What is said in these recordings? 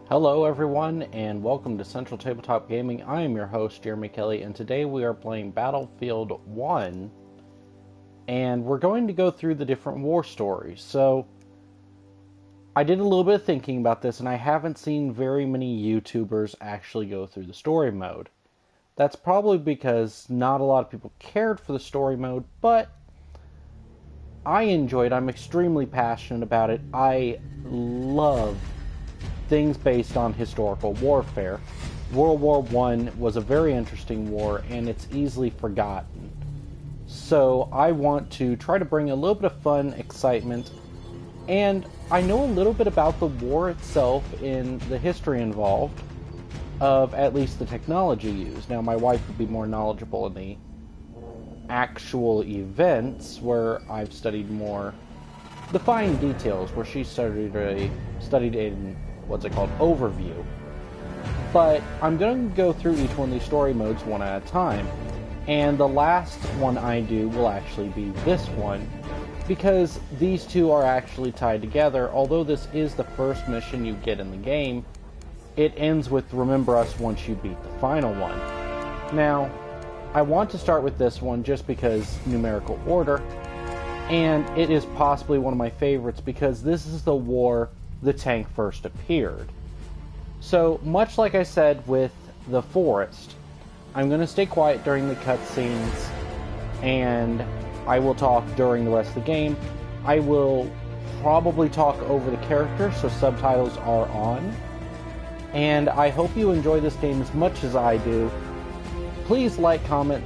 Hello everyone and welcome to Central Tabletop Gaming. I am your host Jeremy Kelly and today we are playing Battlefield 1 and we're going to go through the different war stories. So I did a little bit of thinking about this and I haven't seen very many YouTubers actually go through the story mode. That's probably because not a lot of people cared for the story mode, but I enjoyed it. I'm extremely passionate about it. I love things based on historical warfare. World War I was a very interesting war, and it's easily forgotten. So I want to try to bring a little bit of fun, excitement, and I know a little bit about the war itself in the history involved of at least the technology used. Now, my wife would be more knowledgeable in the actual events, where I've studied more the fine details, where she studied in what's it called, overview. But I'm going to go through each one of these story modes one at a time. And the last one I do will actually be this one, because these two are actually tied together. Although this is the first mission you get in the game, it ends with Remember Us once you beat the final one. Now, I want to start with this one just because numerical order, and it is possibly one of my favorites because this is the war the tank first appeared. So, much like I said with the forest, I'm going to stay quiet during the cutscenes, and I will talk during the rest of the game. I will probably talk over the characters, so subtitles are on. And I hope you enjoy this game as much as I do. Please like, comment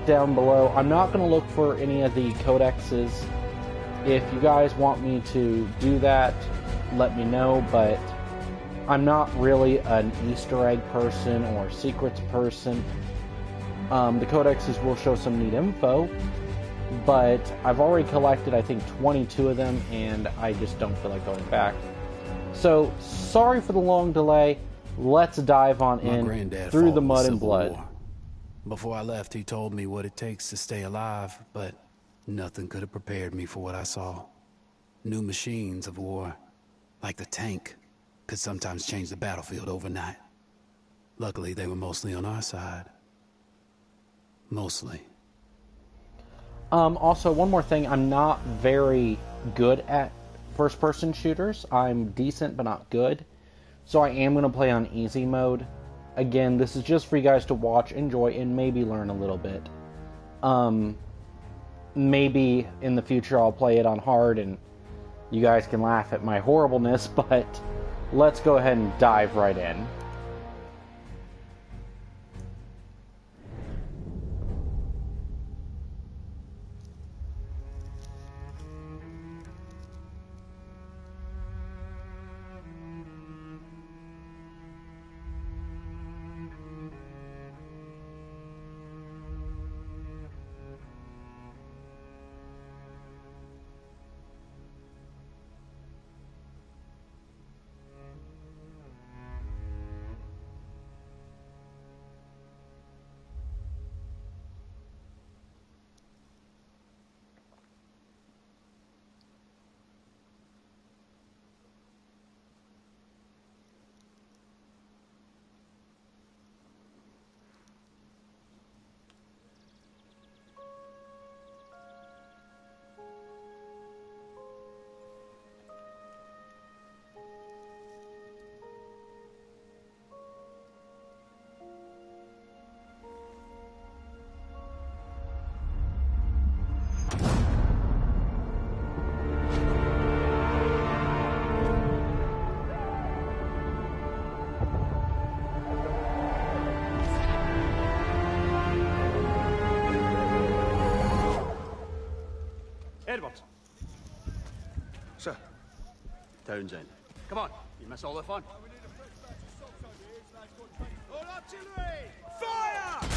down below. I'm not going to look for any of the codexes. If you guys want me to do that, let me know, but I'm not really an Easter egg person or secrets person. The codexes will show some neat info, but I've already collected, I think, 22 of them, and I just don't feel like going back. So, sorry for the long delay. Let's dive on in through the mud and blood. Before I left, he told me what it takes to stay alive, but nothing could have prepared me for what I saw. New machines of war, like the tank, could sometimes change the battlefield overnight. Luckily, they were mostly on our side. Mostly. Also, one more thing. I'm not very good at first-person shooters. I'm decent, but not good. So I am going to play on easy mode. Again, this is just for you guys to watch, enjoy, and maybe learn a little bit. Maybe in the future I'll play it on hard and you guys can laugh at my horribleness, but let's go ahead and dive right in. Edward. Sir. Townsend. Come on, you miss all the fun. All artillery! Fire!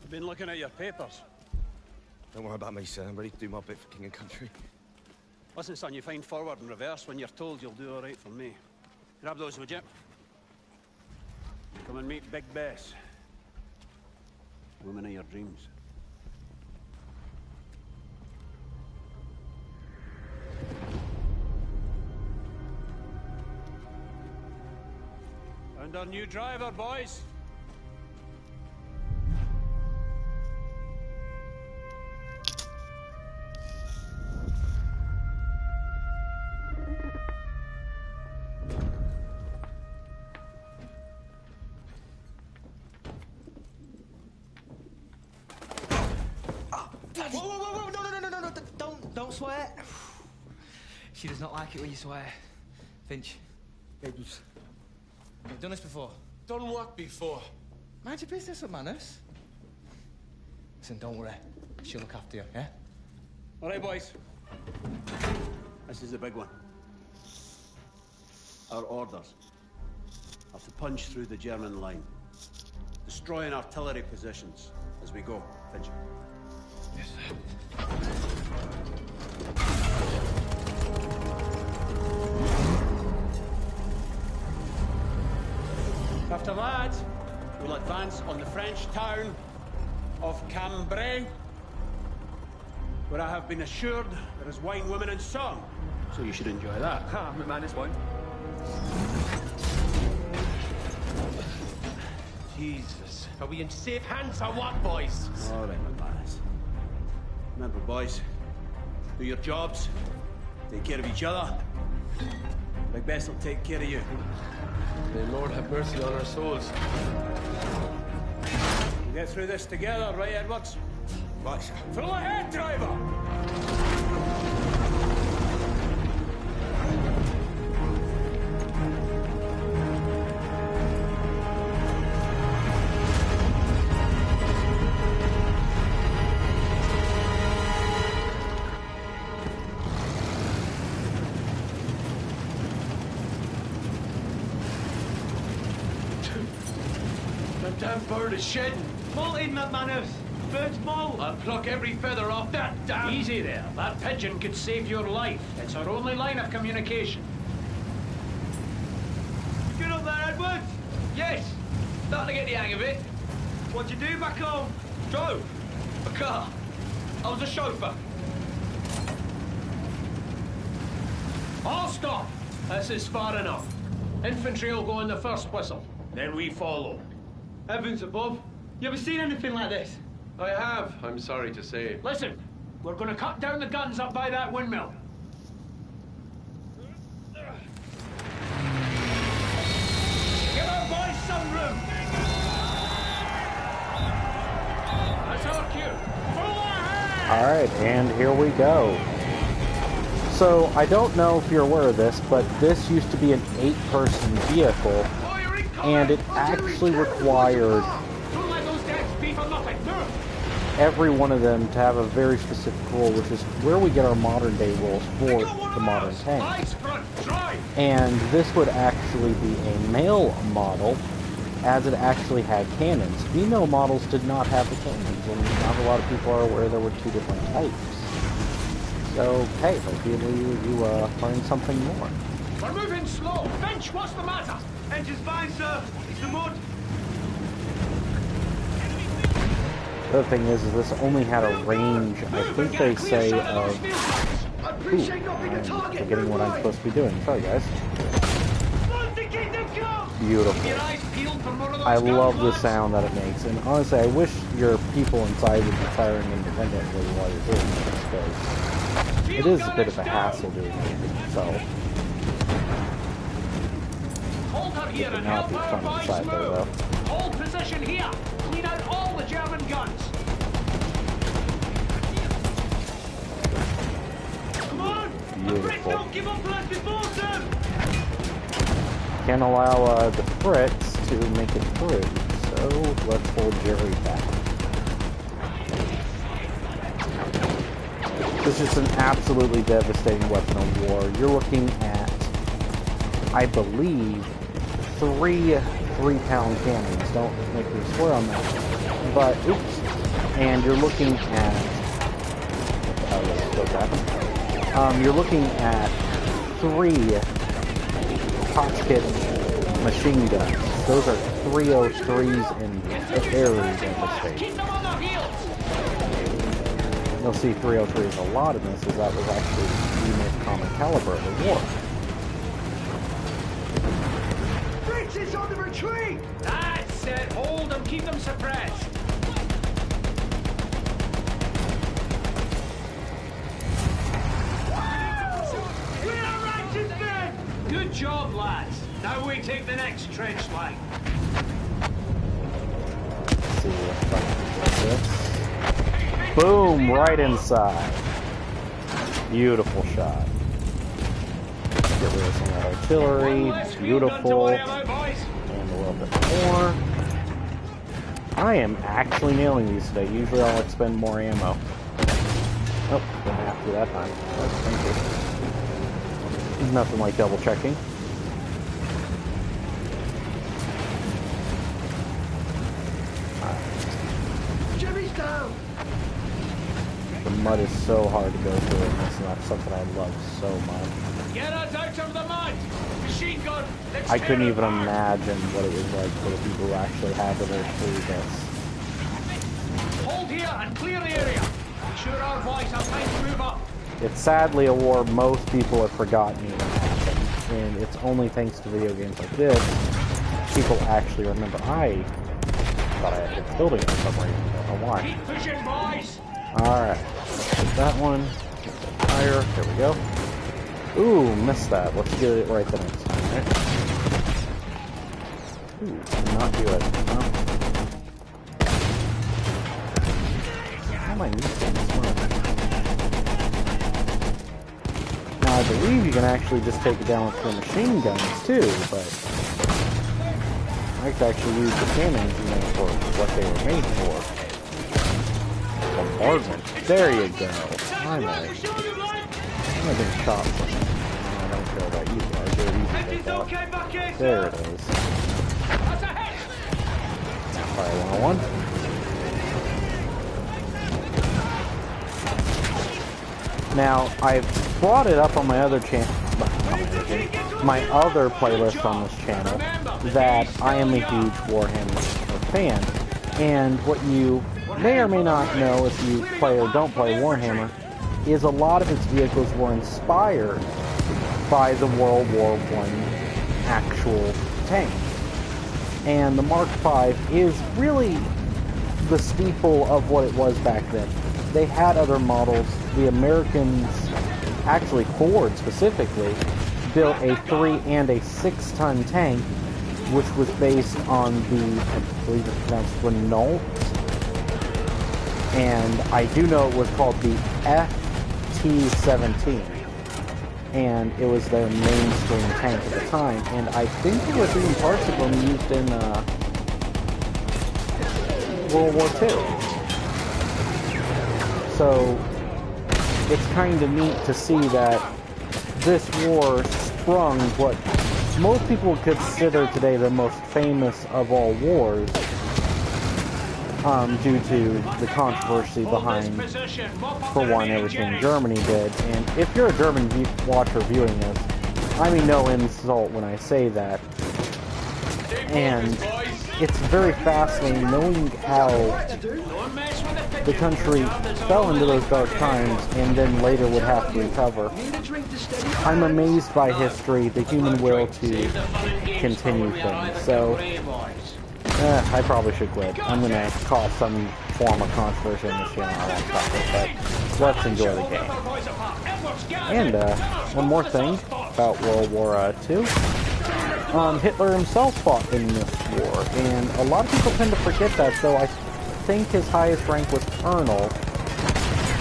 You've been looking at your papers. Don't worry about me, sir. I'm ready to do my bit for king and country. Listen, son, you find forward and reverse when you're told you'll do all right for me. Grab those, would you? Come and meet Big Bess. Woman of your dreams. Found our new driver, boys. Whoa, no, don't swear. She does not like it when you swear. Finch. You've done this before. Done what before? Mind your business with manners. Listen, don't worry. She'll look after you, yeah? All right, boys. This is the big one. Our orders are to punch through the German line, destroying artillery positions as we go. Finch. Yes, sir. After that, we'll advance on the French town of Cambrai, where I have been assured there is wine, women, and song. So you should enjoy that. Ah, my man is one. Jesus. Are we in safe hands or what, boys? All right, my man. Remember, boys, do your jobs, take care of each other. Big Bess will take care of you. May Lord have mercy on our souls. We'll get through this together, right, Edwards? Right, sir. Full ahead, driver! That damn bird is shedding. Molting, McManus! Bird's molt! I'll pluck every feather off that damn... Easy there. That pigeon could save your life. It's our only line of communication. Get up there, Edwards! Yes! Starting to get the hang of it. What'd you do back home? Drove. A car. I was a chauffeur. All stop! This is far enough. Infantry will go in the first whistle. Then we follow. Heavens above. You ever seen anything like this? I have, I'm sorry to say. Listen, we're going to cut down the guns up by that windmill. Give our boys some room. That's our cue. Full ahead! All right, and here we go. So, I don't know if you're aware of this, but this used to be an 8-person vehicle, and it actually required Don't let those decks be for nothing. Move! every one of them to have a very specific role, which is where we get our modern day roles for the modern tank. Eyes front, drive! And this would actually be a male model, as it actually had cannons. Female models did not have the cannons, and not a lot of people are aware there were 2 different types. So, hey, hopefully you learned something more. We're moving slow. Finch, what's the matter? Engine's fine, sir. It's the mud. The other thing is this only had a range, I think they say, of... I appreciate not being a I'm target. forgetting what I'm supposed to be doing. Sorry, guys. Indicate them go! Beautiful. Your eyes peeled for more of those I guns, love the lads? sound that it makes, and honestly, I wish your people inside would be firing independently while you're doing this, because it is a bit of a hassle doing everything yourself. Hold her here It would and not help be our fun boys inside there, move. though. Hold position here. Clean out all the German guns. Come on! The Brits Beautiful. don't give up like before, sir! Can't allow the Brits to make it through, so let's hold Jerry back. This is an absolutely devastating weapon of war. You're looking at, I believe, 3 3-pound cannons. Don't make me swear on that. But, oops. And you're looking at... you're looking at 3 Hotchkiss machine guns. Those are 303s and very devastating. Keep them on their heels! You'll see 303s a lot in this, as that was actually the unit common caliber of the war. It's on the retreat! That's it. Hold them. Keep them suppressed. We are righteous men! Good job, lads. Now we take the next trench line. Let's see if I can get this. Boom! Right inside. Beautiful shot. Get rid of some of that artillery. Beautiful. And a little bit more. I am actually nailing these today. Usually I'll expend more ammo. Oh, didn't have to that time. Oh, thank you. Nothing like double checking. Jimmy's down! The mud is so hard to go through in this, and that's something I love so much. Get us out of the mud! Machine gun! Let's I tear couldn't it even apart. imagine what it was like for the people who actually had to live through this. Hold here and clear the area. Be sure our boys have time to move up. It's sadly a war most people have forgotten even happened, and it's only thanks to video games like this people actually remember. I thought I had a building for some reason. I don't know why. Keep pushing, boys. Alright, let's take that one. Fire. There we go. Ooh, missed that. Let's get it right the next time, right? Ooh, did not do it. No. How am I missing this one? Now, I believe you can actually just take it down with the machine guns, too, but I could actually use the cannons, you know, for what they were made for. Bombardment. There you go. Finally. I've been shot from it. I don't care about you guys. They're easy to take out. There it is. Fire 101. Now, I've brought it up on my other channel, my other playlist on this channel, that I am a huge Warhammer fan. And what you may or may not know if you play or don't play Warhammer is a lot of its vehicles were inspired by the World War I actual tank. And the Mark V is really the steeple of what it was back then. They had other models. The Americans, actually Ford specifically, built a 3 and a 6 ton tank, which was based on the, I believe it's pronounced Renault. And I do know it was called the FT-17. And it was their mainstream tank at the time. And I think there was even parts of them used in World War II. So it's kind of neat to see that this war sprung what most people would consider today the most famous of all wars, due to the controversy behind, for one, everything Germany did. And if you're a German watcher viewing this, I mean no insult when I say that. And it's very fascinating knowing how the country fell into those dark times and then later would have to recover. I'm amazed by history, the human will to continue things. So, I probably should quit. I'm going to cause some form of controversy in this channel. I won't stop it, but let's enjoy the game. And one more thing about World War II. Hitler himself fought in this war, and a lot of people tend to forget that, though I think his highest rank was Colonel,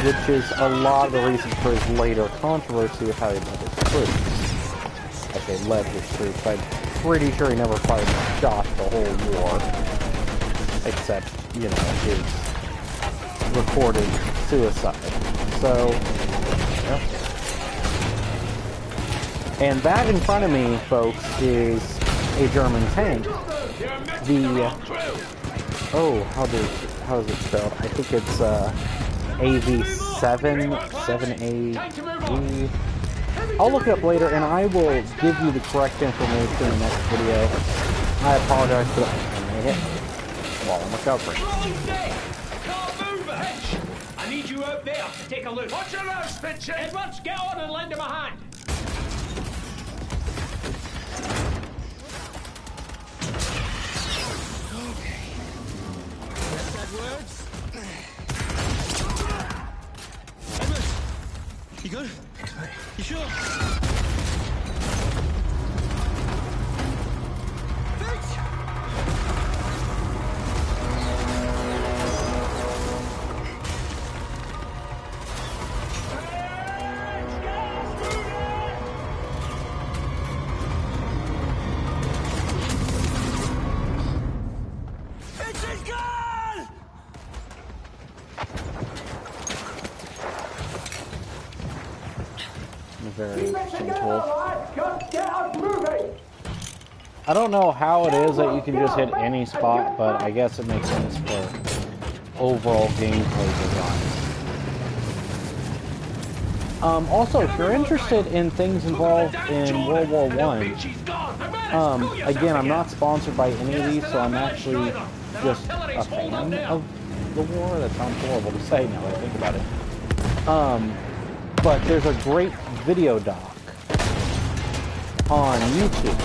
which is a lot of the reason for his later controversy with how he led his troops. I say led his troops, I'm pretty sure he never fired a shot the whole war, except, you know, his recorded suicide. So, yep. And that in front of me, folks, is a German tank. The how is it spelled? I think it's AV7, 7AV. I'll look it up later, and I will give you the correct information in the next video. I apologize for that. While I'm recovering. I need you out there to take a look. Watch your nose, Fincher! Edwards, get on and lend him a hand. good? You sure? Very interesting tool. I don't know how it is that you can just hit any spot, but I guess it makes sense for overall gameplay design. Also, if you're interested in things involved in World War I, again, I'm not sponsored by any of these, so I'm actually just a fan of the war. That sounds horrible to say now that I think about it. But there's a great video doc on YouTube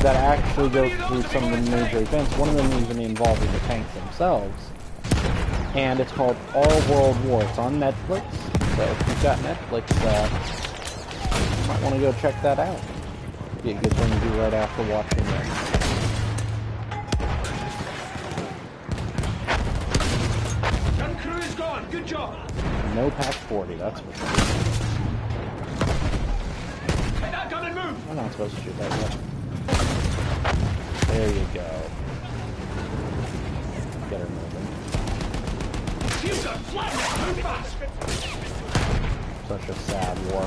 that actually goes through some of the major events, one of them even involving the tanks themselves. And it's called All World War. It's on Netflix, so if you've got Netflix, you might want to go check that out. Be a good thing to do right after watching that. Gun crew is gone. Good job. No patch 40, that's for sure. Take that gun and move. I'm not supposed to shoot that yet. There you go. Get her moving. Shields are flat. Move fast. Such a sad war.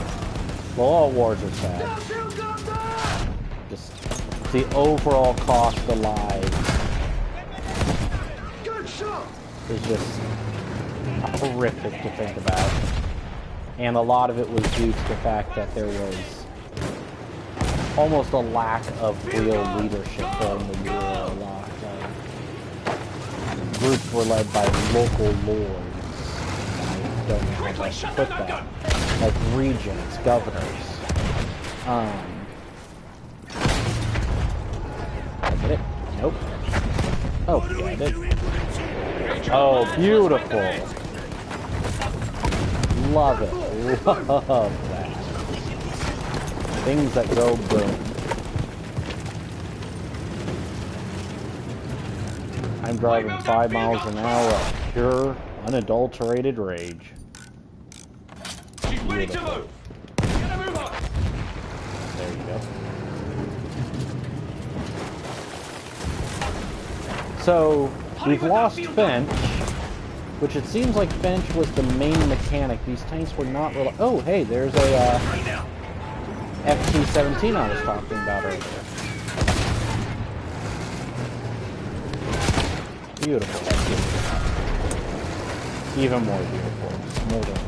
Well, all wars are sad. Just the overall cost of lives is just horrific to think about. And a lot of it was due to the fact that there was almost a lack of real leadership during the war. A lot of groups were led by local lords. I don't know how best to put that. Like regents, governors. I get it? Nope. Oh, yeah, I did. Oh, beautiful. Love it. Love that. Things that go boom. I'm driving 5 miles an hour of pure, unadulterated rage. She's ready to move. Get a move on. There you go. So, we've lost Finch, which it seems like Finch was the main mechanic. These tanks were not really... Oh, hey, there's a FT-17 I was talking about earlier. Beautiful. Even more beautiful. More than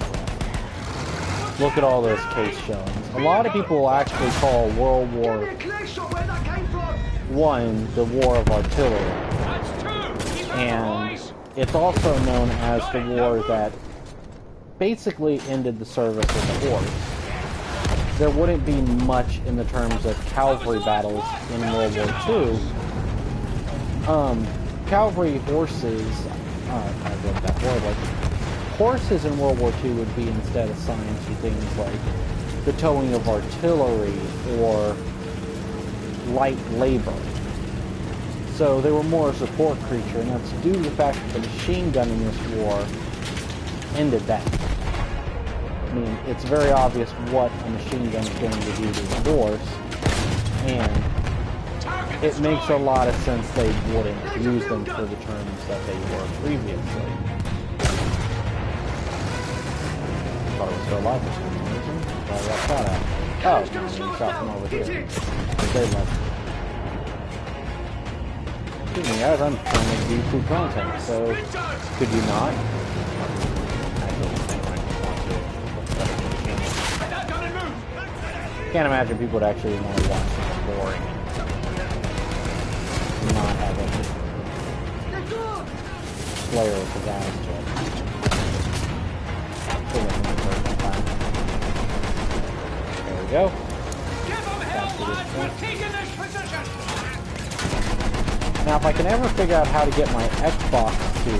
look at all those case showings. A lot of people will actually call World War I the War of Artillery. And it's also known as the war that basically ended the service of the horse. There wouldn't be much in the terms of cavalry battles in World War II. Cavalry horses, I wrote that horribly. Horses in World War II would be instead assigned to things like the towing of artillery or light labor. So they were more a support creature, and that's due to the fact that the machine gun in this war ended that. I mean, it's very obvious what a machine gun is going to do to the horse, and it makes a lot of sense they wouldn't use them for the terms that they were previously. Thought it was still alive for some reason. Well, I got shot at. Oh, no, you shot from over here. Because they left. Excuse me, guys, I'm trying to make YouTube content, so could you not? Can't imagine people would actually want to watch something boring and not have a player with his eyes checked. There we go. Now, if I can ever figure out how to get my Xbox to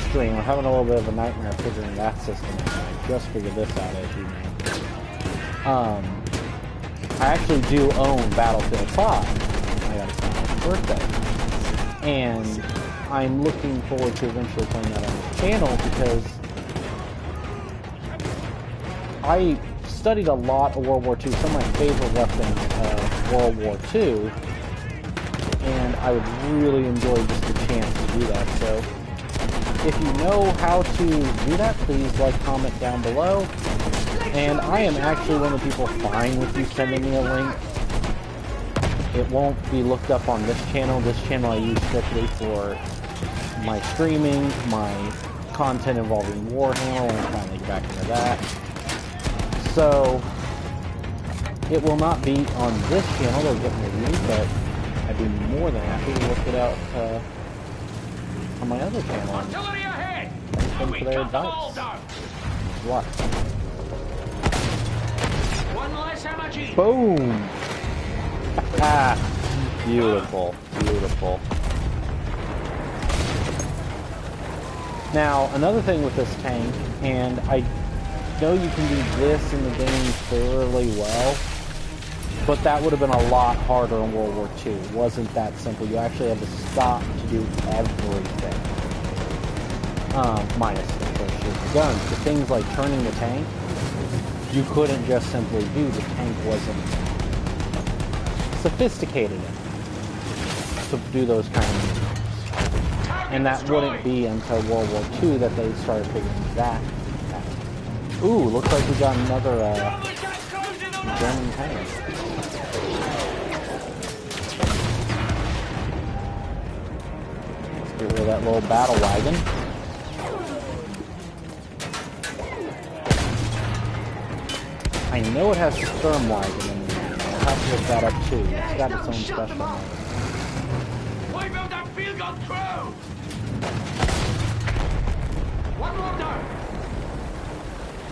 stream, I'm having a little bit of a nightmare figuring that system out. I just figured this out, as you know. I actually do own Battlefield 5. I got it for my birthday. And I'm looking forward to eventually playing that on the channel because I studied a lot of World War II. Some of my favorite weapons of World War II. And I would really enjoy just the chance to do that. So if you know how to do that, please like, comment down below. And I am actually one of the people fine with you sending me a link. It won't be looked up on this channel. This channel I use strictly for my streaming, my content involving Warhammer, when I finally get back into that. So it will not be on this channel, they'll get reviewed, but I'd be more than happy to look it out on my other channel. Artillery ahead! Thanks them for their advice. What? One less MG. Boom! Ah, beautiful, beautiful. Now, another thing with this tank, and I know you can do this in the game fairly well, but that would have been a lot harder in World War II. It wasn't that simple. You actually had to stop to do everything. Minus, of course, your guns. But things like turning the tank, you couldn't just simply do. The tank wasn't sophisticated enough to do those kind of moves. And that wouldn't be until World War II that they started figuring that out. Ooh, looks like we got another German tank. Let's get rid of that little battle wagon. I know it has the Sturm wagon in there. I'll have to look that up too. It's got its own special name. Wipe out that field gun crew! One more down!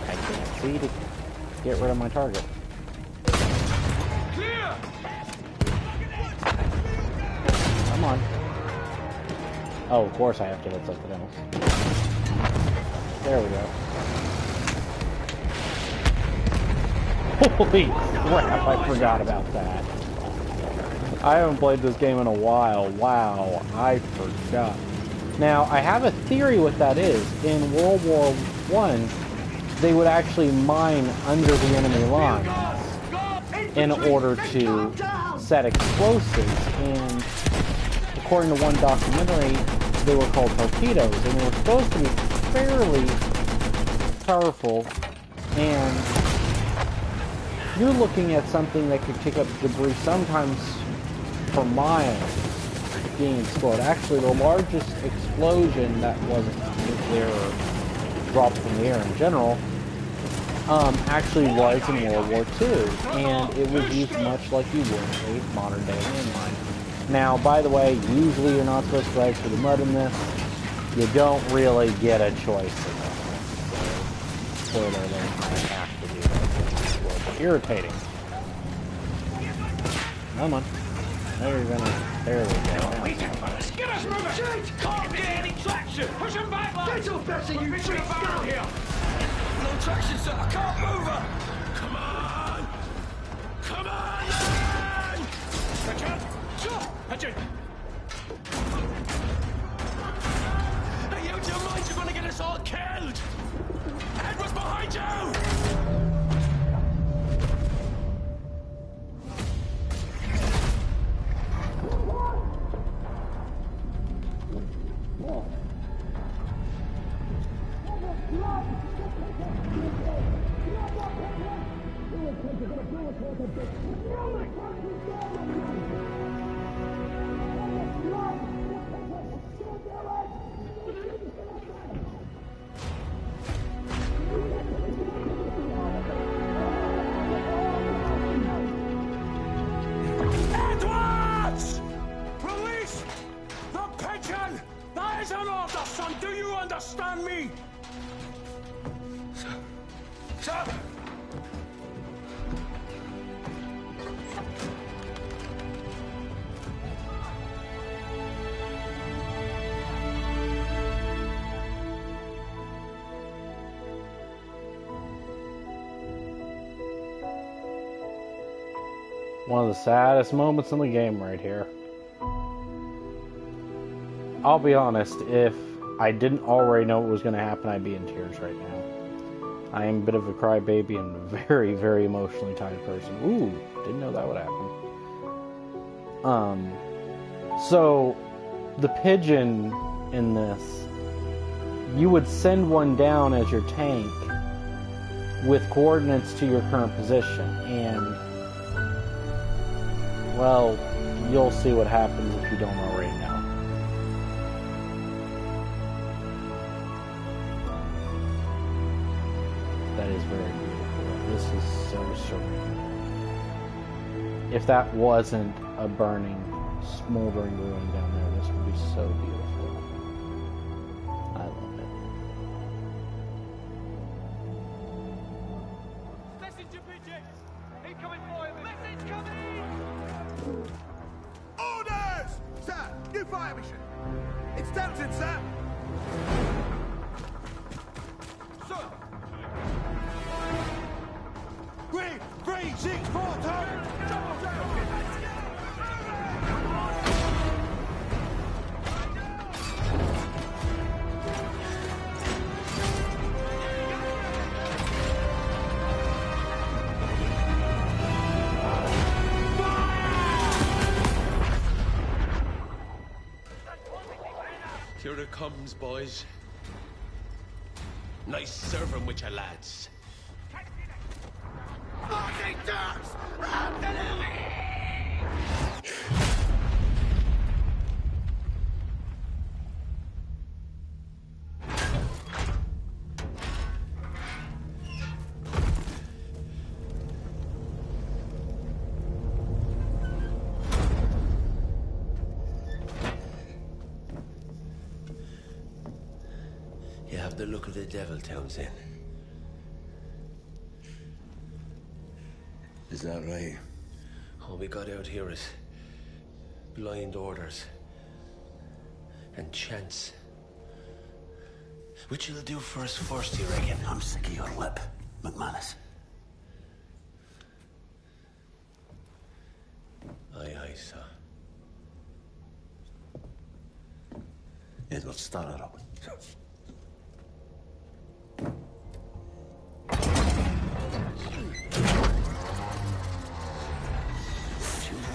I can't see to get rid of my target. Clear! Come on. Oh, of course I have to hit something else. There we go. Holy crap, I forgot about that. I haven't played this game in a while. Wow, I forgot. Now, I have a theory what that is. In World War I, they would actually mine under the enemy lines in order to set explosives. And according to one documentary, they were called torpedoes, and they were supposed to be fairly powerful, and you're looking at something that could kick up debris sometimes for miles being exploded. Actually, the largest explosion that wasn't nuclear or dropped from the air in general actually was in World War II, and it was used much like you would a modern-day landmine. Now, by the way, usually you're not supposed to ride through the mud in this. You don't really get a choice in this. So, spoiler alert, I have to do that. It's a little bit irritating. Come on. There you're gonna... There we go. Get us moving! Can't get any traction! Push him back, lads! Get off better, you We're cheap barrel here! No traction, sir. I can't move her. Come on. Come on, man. Richard! Sure! Richard! Hey, you two minds, you're gonna get us all killed. Edward's behind you. Edwards! Release the pigeon! That is an order, son! Do you understand me? Sir. One of the saddest moments in the game right here. I'll be honest, if I didn't already know what was going to happen, I'd be in tears right now. I am a bit of a crybaby and a very, very emotionally tied person. Ooh, didn't know that would happen. So, the pigeon in this, you would send one down as your tank with coordinates to your current position, and, well, you'll see what happens if you don't already know. That is very beautiful. This is so surreal. If that wasn't a burning, smoldering ruin down there, this would be so beautiful. I love it. Messenger pigeon! Incoming fire! Message coming! Orders! Sir, new fire mission. It's Delton, sir. Sir! 3, 6, 4, turn! Here it comes, boys. Nice serving with your lads. Marching Turks! Artillery! You have the look of the devil, Townsend. Is that right? All we got out here is blind orders and chance. Which you'll do for us first, you reckon? I'm sick of your lip, McManus. Aye, aye, sir. Edward, start her up.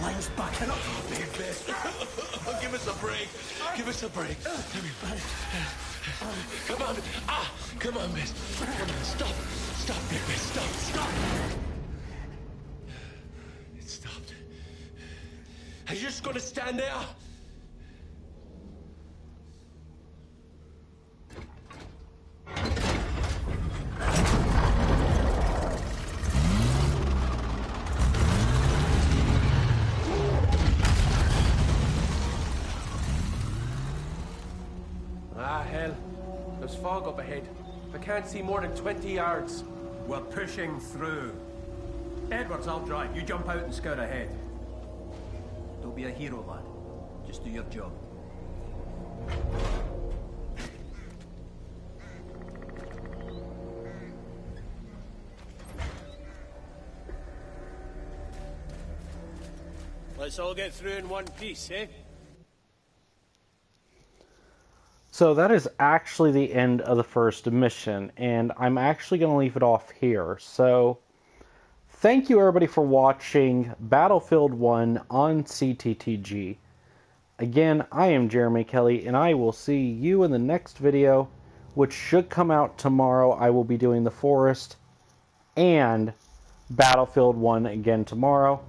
Line's backing up. Big best. Give us a break. Give us a break. Come on. Come on, miss. Come on, stop. Stop, big miss. Stop. It stopped. Are you just gonna stand there? Hell. There's fog up ahead. I can't see more than 20 yards. We're pushing through. Edwards, I'll drive. You jump out and scout ahead. Don't be a hero, lad. Just do your job. Let's all get through in one piece, eh? So that is actually the end of the first mission, and I'm actually going to leave it off here. So, thank you everybody for watching Battlefield 1 on CTTG. Again, I am Jeremy Kelly, and I will see you in the next video, which should come out tomorrow. I will be doing The Forest and Battlefield 1 again tomorrow,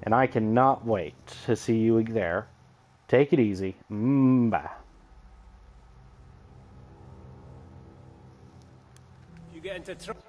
and I cannot wait to see you there. Take it easy. Bye. You get into trouble.